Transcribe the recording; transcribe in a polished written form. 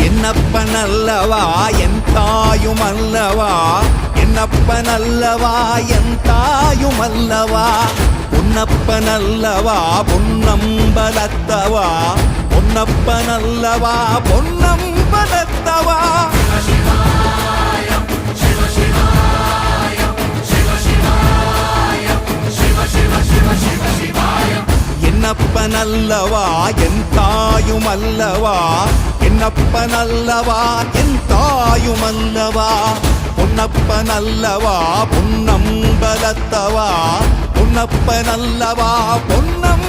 என்னப்பனல்லவா என் தாயுமல்லவா, என்னப்பனல்லவா என் தாயுமல்லவா, பொன்னப்பனல்லவா பொன்னம்பலத்தவா, பொன்னப்பனல்லவா பொன்னம்பலத்தவா. என்னப்பனல்லவா என் தாயுமல்லவா, என்னப்பனல்லவா என் தாயுமல்லவா, பொன்னப்பனல்லவா பொன்னம்பலத்தவா, பொன்னப்பனல்லவா பொன்னம்